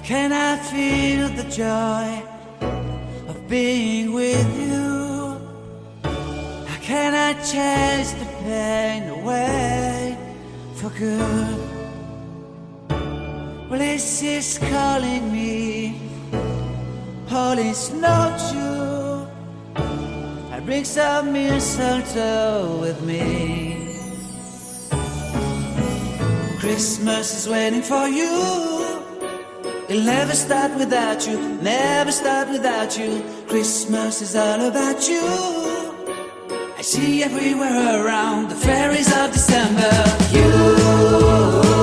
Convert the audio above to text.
can I feel the joy of being with you? How can I chase the pain away for good? Well, this is calling me, all is not true. I bring some mistletoe with me. Christmas is waiting for you. It'll never start without you, never start without you. Christmas is all about you. I see everywhere around the fairies of December. You